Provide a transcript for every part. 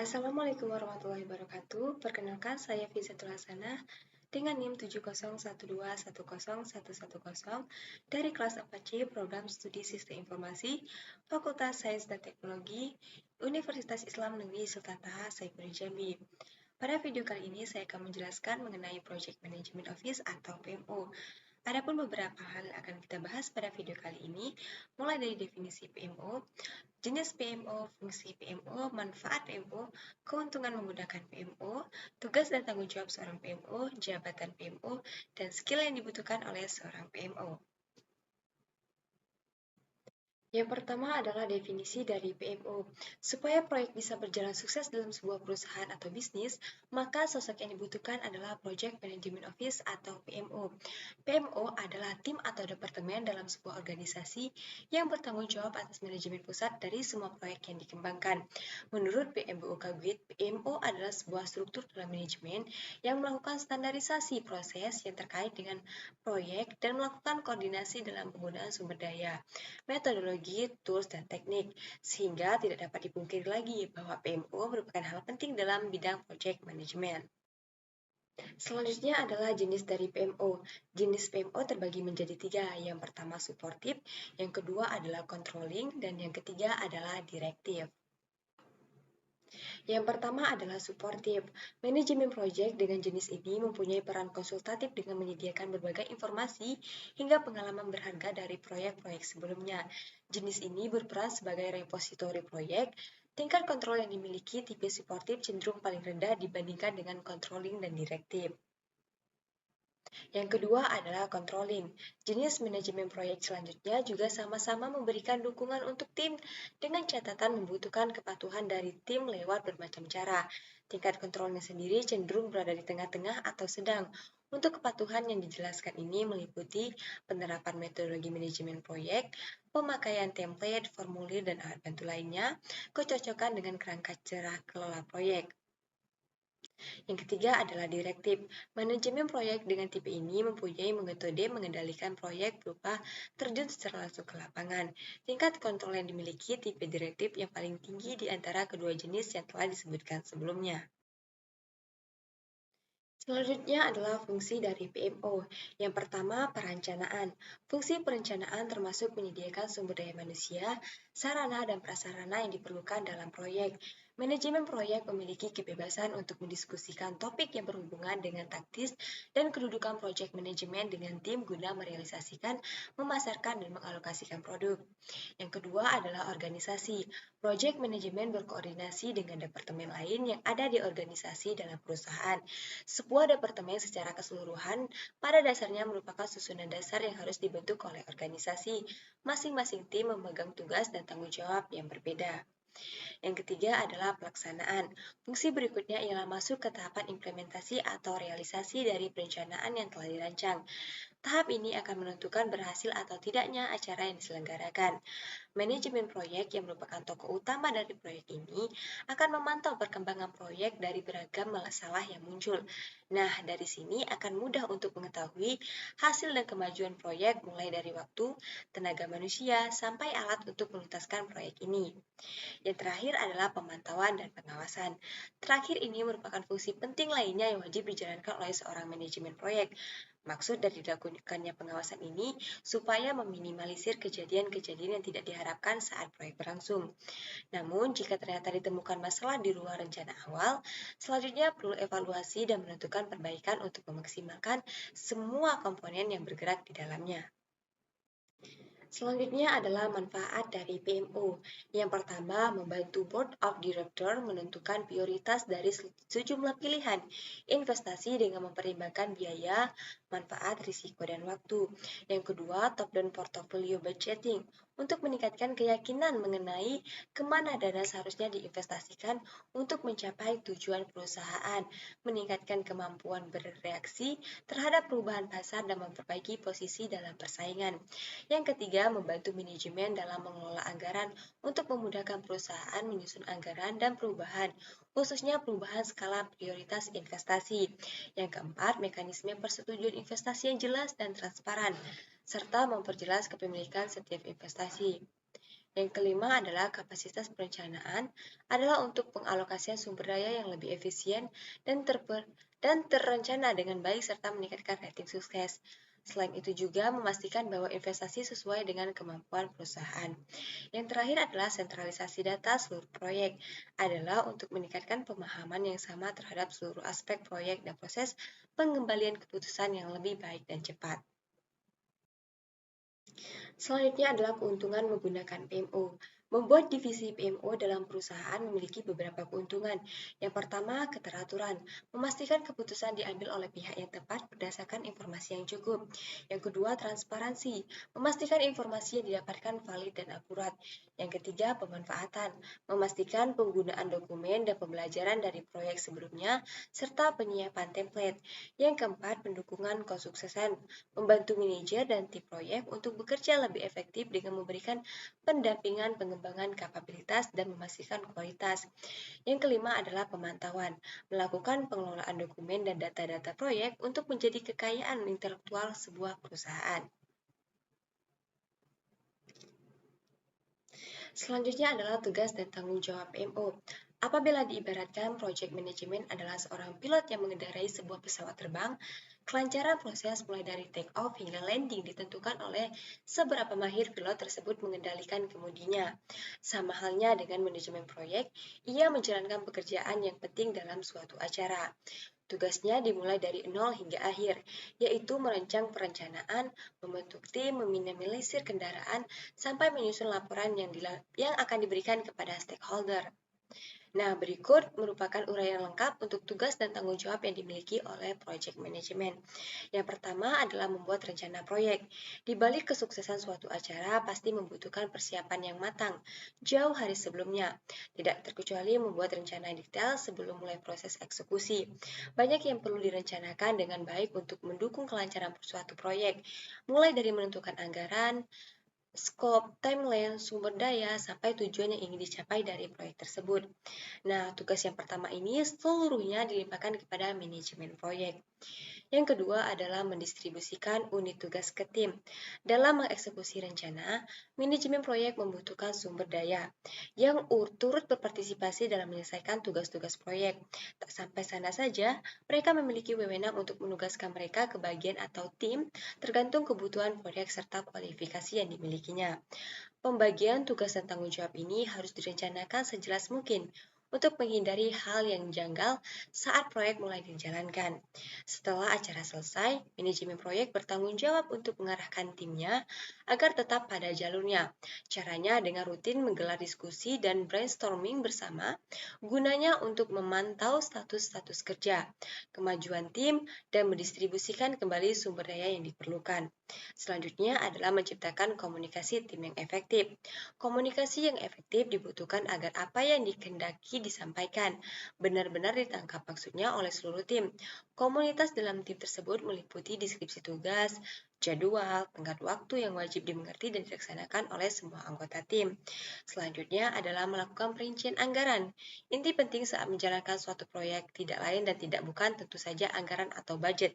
Assalamualaikum warahmatullahi wabarakatuh. Perkenalkan, saya Fizatul Hasanah dengan NIM 701210110 dari kelas 4C Program Studi Sistem Informasi Fakultas Sains dan Teknologi Universitas Islam Negeri Sultan Taha Saifuddin Jambi. Pada video kali ini saya akan menjelaskan mengenai Project Management Office atau PMO. Adapun beberapa hal yang akan kita bahas pada video kali ini, mulai dari definisi PMO, jenis PMO, fungsi PMO, manfaat PMO, keuntungan menggunakan PMO, tugas dan tanggung jawab seorang PMO, jabatan PMO, dan skill yang dibutuhkan oleh seorang PMO. Yang pertama adalah definisi dari PMO. Supaya proyek bisa berjalan sukses dalam sebuah perusahaan atau bisnis, maka sosok yang dibutuhkan adalah Project Management Office atau PMO. PMO adalah tim atau departemen dalam sebuah organisasi yang bertanggung jawab atas manajemen pusat dari semua proyek yang dikembangkan. Menurut PMBOK Grid, PMO adalah sebuah struktur dalam manajemen yang melakukan standarisasi proses yang terkait dengan proyek dan melakukan koordinasi dalam penggunaan sumber daya, metodologi, tools, dan teknik, sehingga tidak dapat dipungkiri lagi bahwa PMO merupakan hal penting dalam bidang project management. Selanjutnya adalah jenis dari PMO. Jenis PMO terbagi menjadi tiga. Yang pertama supportive, yang kedua adalah controlling, dan yang ketiga adalah directive. Yang pertama adalah supportive. Manajemen proyek dengan jenis ini mempunyai peran konsultatif dengan menyediakan berbagai informasi hingga pengalaman berharga dari proyek-proyek sebelumnya. Jenis ini berperan sebagai repositori proyek. Tingkat kontrol yang dimiliki tipe supportive cenderung paling rendah dibandingkan dengan controlling dan directive. Yang kedua adalah controlling. Jenis manajemen proyek selanjutnya juga sama-sama memberikan dukungan untuk tim dengan catatan membutuhkan kepatuhan dari tim lewat bermacam cara. Tingkat kontrolnya sendiri cenderung berada di tengah-tengah atau sedang. Untuk kepatuhan yang dijelaskan ini meliputi penerapan metodologi manajemen proyek, pemakaian template, formulir, dan alat bantu lainnya, kecocokan dengan kerangka cara kelola proyek. Yang ketiga adalah direktif. Manajemen proyek dengan tipe ini mempunyai metode mengendalikan proyek berupa terjun secara langsung ke lapangan. Tingkat kontrol yang dimiliki tipe direktif yang paling tinggi di antara kedua jenis yang telah disebutkan sebelumnya. Selanjutnya adalah fungsi dari PMO. Yang pertama, perencanaan. Fungsi perencanaan termasuk menyediakan sumber daya manusia, sarana dan prasarana yang diperlukan dalam proyek. Manajemen proyek memiliki kebebasan untuk mendiskusikan topik yang berhubungan dengan taktis dan kedudukan proyek manajemen dengan tim guna merealisasikan, memasarkan, dan mengalokasikan produk. Yang kedua adalah organisasi. Project manajemen berkoordinasi dengan departemen lain yang ada di organisasi dalam perusahaan. Sebuah departemen secara keseluruhan pada dasarnya merupakan susunan dasar yang harus dibentuk oleh organisasi. Masing-masing tim memegang tugas dan tanggung jawab yang berbeda. Yang ketiga adalah pelaksanaan. Fungsi berikutnya ialah masuk ke tahapan implementasi atau realisasi dari perencanaan yang telah dirancang. Tahap ini akan menentukan berhasil atau tidaknya acara yang diselenggarakan. Manajemen proyek yang merupakan tokoh utama dari proyek ini akan memantau perkembangan proyek dari beragam masalah yang muncul. Nah, dari sini akan mudah untuk mengetahui hasil dan kemajuan proyek mulai dari waktu, tenaga manusia, sampai alat untuk menuntaskan proyek ini. Yang terakhir adalah pemantauan dan pengawasan. Terakhir ini merupakan fungsi penting lainnya yang wajib dijalankan oleh seorang manajemen proyek. Maksud dari dilakukannya pengawasan ini supaya meminimalisir kejadian-kejadian yang tidak diharapkan saat proyek berlangsung. Namun, jika ternyata ditemukan masalah di luar rencana awal, selanjutnya perlu evaluasi dan menentukan perbaikan untuk memaksimalkan semua komponen yang bergerak di dalamnya. Selanjutnya adalah manfaat dari PMO. Yang pertama, membantu Board of Director menentukan prioritas dari sejumlah pilihan investasi dengan mempertimbangkan biaya, manfaat, risiko, dan waktu. Yang kedua, top-down portfolio budgeting untuk meningkatkan keyakinan mengenai kemana dana seharusnya diinvestasikan untuk mencapai tujuan perusahaan, meningkatkan kemampuan bereaksi terhadap perubahan pasar dan memperbaiki posisi dalam persaingan. Yang ketiga, membantu manajemen dalam mengelola anggaran untuk memudahkan perusahaan menyusun anggaran dan perubahan, khususnya perubahan skala prioritas investasi. Yang keempat, mekanisme persetujuan investasi yang jelas dan transparan, serta memperjelas kepemilikan setiap investasi. Yang kelima adalah kapasitas perencanaan adalah untuk pengalokasian sumber daya yang lebih efisien dan terencana dengan baik serta meningkatkan rating sukses. Selain itu juga memastikan bahwa investasi sesuai dengan kemampuan perusahaan. Yang terakhir adalah sentralisasi data seluruh proyek adalah untuk meningkatkan pemahaman yang sama terhadap seluruh aspek proyek dan proses pengembalian keputusan yang lebih baik dan cepat. Selanjutnya adalah keuntungan menggunakan PMO. Membuat divisi PMO dalam perusahaan memiliki beberapa keuntungan. Yang pertama, keteraturan. Memastikan keputusan diambil oleh pihak yang tepat berdasarkan informasi yang cukup. Yang kedua, transparansi. Memastikan informasi yang didapatkan valid dan akurat. Yang ketiga, pemanfaatan. Memastikan penggunaan dokumen dan pembelajaran dari proyek sebelumnya, serta penyiapan template. Yang keempat, pendukungan kesuksesan. Membantu manajer dan tim proyek untuk bekerja lebih efektif dengan memberikan pendampingan pengembangan kapabilitas dan memastikan kualitas. Yang kelima adalah pemantauan, melakukan pengelolaan dokumen dan data-data proyek untuk menjadi kekayaan intelektual sebuah perusahaan. Selanjutnya adalah tugas dan tanggung jawab PMO. Apabila diibaratkan, project management adalah seorang pilot yang mengendarai sebuah pesawat terbang, kelancaran proses mulai dari take off hingga landing ditentukan oleh seberapa mahir pilot tersebut mengendalikan kemudinya. Sama halnya dengan manajemen proyek, ia menjalankan pekerjaan yang penting dalam suatu acara. Tugasnya dimulai dari nol hingga akhir, yaitu merancang perencanaan, membentuk tim, meminimalisir kendaraan, sampai menyusun laporan yang akan diberikan kepada stakeholder. Nah, berikut merupakan uraian lengkap untuk tugas dan tanggung jawab yang dimiliki oleh project management. Yang pertama adalah membuat rencana proyek. Di balik kesuksesan suatu acara pasti membutuhkan persiapan yang matang, jauh hari sebelumnya. Tidak terkecuali membuat rencana detail sebelum mulai proses eksekusi. Banyak yang perlu direncanakan dengan baik untuk mendukung kelancaran suatu proyek, mulai dari menentukan anggaran, skop, timeline, sumber daya, sampai tujuan yang ingin dicapai dari proyek tersebut. Nah, tugas yang pertama ini seluruhnya dilimpahkan kepada manajemen proyek. Yang kedua adalah mendistribusikan unit tugas ke tim. Dalam mengeksekusi rencana, manajemen proyek membutuhkan sumber daya yang turut berpartisipasi dalam menyelesaikan tugas-tugas proyek. Tak sampai sana saja, mereka memiliki wewenang untuk menugaskan mereka ke bagian atau tim tergantung kebutuhan proyek serta kualifikasi yang dimilikinya. Pembagian tugas dan tanggung jawab ini harus direncanakan sejelas mungkin untuk menghindari hal yang janggal saat proyek mulai dijalankan. Setelah acara selesai, manajemen proyek bertanggung jawab untuk mengarahkan timnya agar tetap pada jalurnya. Caranya dengan rutin menggelar diskusi dan brainstorming bersama, gunanya untuk memantau status-status kerja, kemajuan tim, dan mendistribusikan kembali sumber daya yang diperlukan. Selanjutnya adalah menciptakan komunikasi tim yang efektif. Komunikasi yang efektif dibutuhkan agar apa yang dikehendaki disampaikan benar-benar ditangkap maksudnya oleh seluruh tim. Komunitas dalam tim tersebut meliputi deskripsi tugas, jadwal, tenggat waktu yang wajib dimengerti dan dilaksanakan oleh semua anggota tim. Selanjutnya adalah melakukan perincian anggaran. Inti penting saat menjalankan suatu proyek tidak lain dan tidak bukan tentu saja anggaran atau budget.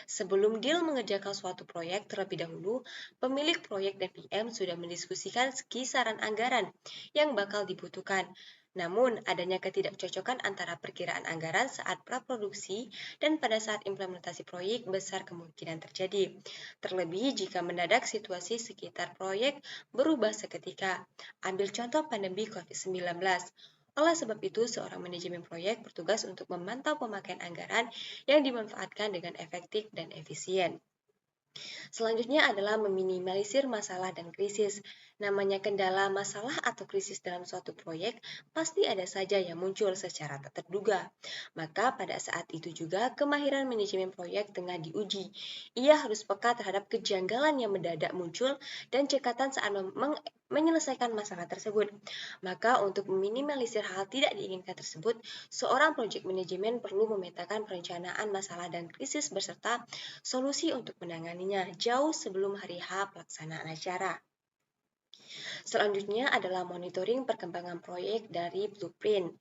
Sebelum deal mengerjakan suatu proyek terlebih dahulu, pemilik proyek dan PM sudah mendiskusikan kisaran anggaran yang bakal dibutuhkan. Namun, adanya ketidakcocokan antara perkiraan anggaran saat praproduksi dan pada saat implementasi proyek besar kemungkinan terjadi. Terlebih jika mendadak situasi sekitar proyek berubah seketika. Ambil contoh pandemi COVID-19. Oleh sebab itu, seorang manajemen proyek bertugas untuk memantau pemakaian anggaran yang dimanfaatkan dengan efektif dan efisien. Selanjutnya adalah meminimalisir masalah dan krisis. Namanya kendala, masalah, atau krisis dalam suatu proyek pasti ada saja yang muncul secara tak terduga. Maka pada saat itu juga kemahiran manajemen proyek tengah diuji. Ia harus peka terhadap kejanggalan yang mendadak muncul dan cekatan saat menyelesaikan masalah tersebut. Maka untuk meminimalisir hal tidak diinginkan tersebut, seorang project manajemen perlu memetakan perencanaan masalah dan krisis beserta solusi untuk menanganinya jauh sebelum hari H pelaksanaan acara. Selanjutnya adalah monitoring perkembangan proyek dari blueprint.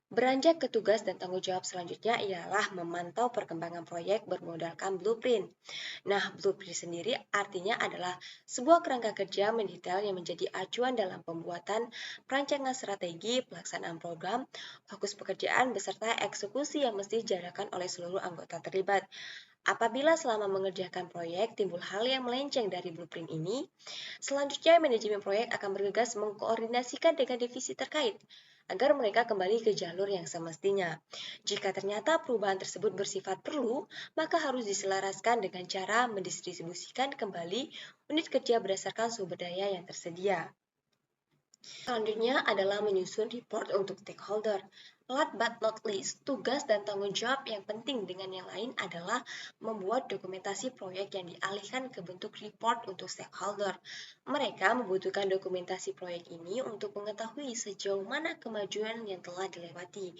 Beranjak ke tugas dan tanggung jawab selanjutnya ialah memantau perkembangan proyek bermodalkan blueprint. Nah, blueprint sendiri artinya adalah sebuah kerangka kerja mendetail yang menjadi acuan dalam pembuatan perancangan strategi, pelaksanaan program, fokus pekerjaan, beserta eksekusi yang mesti dijalankan oleh seluruh anggota terlibat. Apabila selama mengerjakan proyek timbul hal yang melenceng dari blueprint ini, selanjutnya manajemen proyek akan bergegas mengkoordinasikan dengan divisi terkait agar mereka kembali ke jalur yang semestinya. Jika ternyata perubahan tersebut bersifat perlu, maka harus diselaraskan dengan cara mendistribusikan kembali unit kerja berdasarkan sumber daya yang tersedia. Selanjutnya adalah menyusun report untuk stakeholder. Last but not least, tugas dan tanggung jawab yang penting dengan yang lain adalah membuat dokumentasi proyek yang dialihkan ke bentuk report untuk stakeholder. Mereka membutuhkan dokumentasi proyek ini untuk mengetahui sejauh mana kemajuan yang telah dilewati.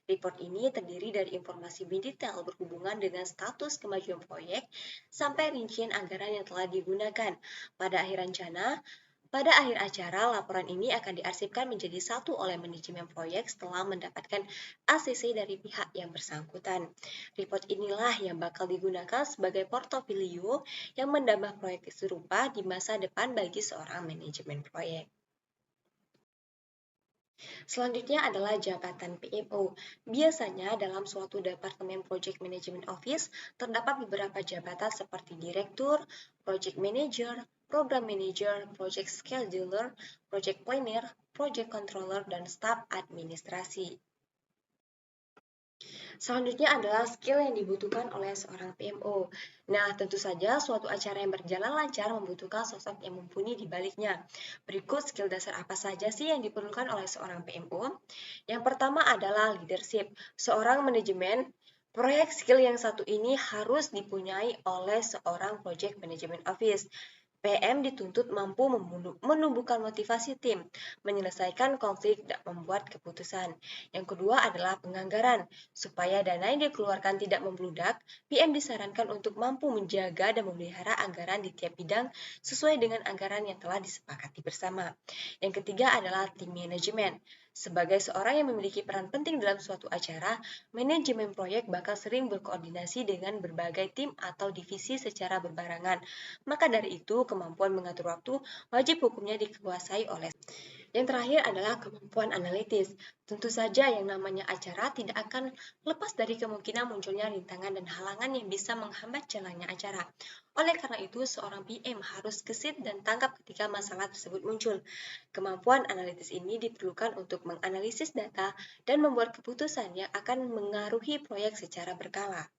Report ini terdiri dari informasi detail berhubungan dengan status kemajuan proyek sampai rincian anggaran yang telah digunakan. Pada akhir acara, laporan ini akan diarsipkan menjadi satu oleh manajemen proyek setelah mendapatkan ACC dari pihak yang bersangkutan. Report inilah yang bakal digunakan sebagai portofolio yang menambah proyek serupa di masa depan bagi seorang manajemen proyek. Selanjutnya adalah jabatan PMO. Biasanya dalam suatu Departemen Project Management Office terdapat beberapa jabatan seperti Direktur, Project Manager, Program Manager, Project Scheduler, Project Planner, Project Controller, dan Staf Administrasi. Selanjutnya adalah skill yang dibutuhkan oleh seorang PMO. Nah, tentu saja suatu acara yang berjalan lancar membutuhkan sosok yang mumpuni di baliknya. Berikut skill dasar apa saja sih yang diperlukan oleh seorang PMO? Yang pertama adalah leadership. Seorang manajemen proyek skill yang satu ini harus dipunyai oleh seorang project management office. PM dituntut mampu menumbuhkan motivasi tim, menyelesaikan konflik, dan membuat keputusan. Yang kedua adalah penganggaran. Supaya dana yang dikeluarkan tidak membludak, PM disarankan untuk mampu menjaga dan memelihara anggaran di tiap bidang sesuai dengan anggaran yang telah disepakati bersama. Yang ketiga adalah tim manajemen. Sebagai seorang yang memiliki peran penting dalam suatu acara, manajemen proyek bakal sering berkoordinasi dengan berbagai tim atau divisi secara berbarengan. Maka dari itu, kemampuan mengatur waktu wajib hukumnya dikuasai oleh. Yang terakhir adalah kemampuan analitis. Tentu saja yang namanya acara tidak akan lepas dari kemungkinan munculnya rintangan dan halangan yang bisa menghambat jalannya acara. Oleh karena itu, seorang PM harus gesit dan tanggap ketika masalah tersebut muncul. Kemampuan analitis ini diperlukan untuk menganalisis data dan membuat keputusan yang akan mengaruhi proyek secara berkala.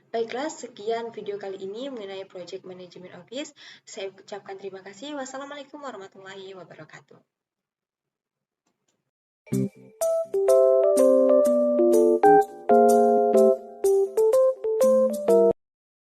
Baiklah, sekian video kali ini mengenai Project Management Office. Saya ucapkan terima kasih. Wassalamualaikum warahmatullahi wabarakatuh.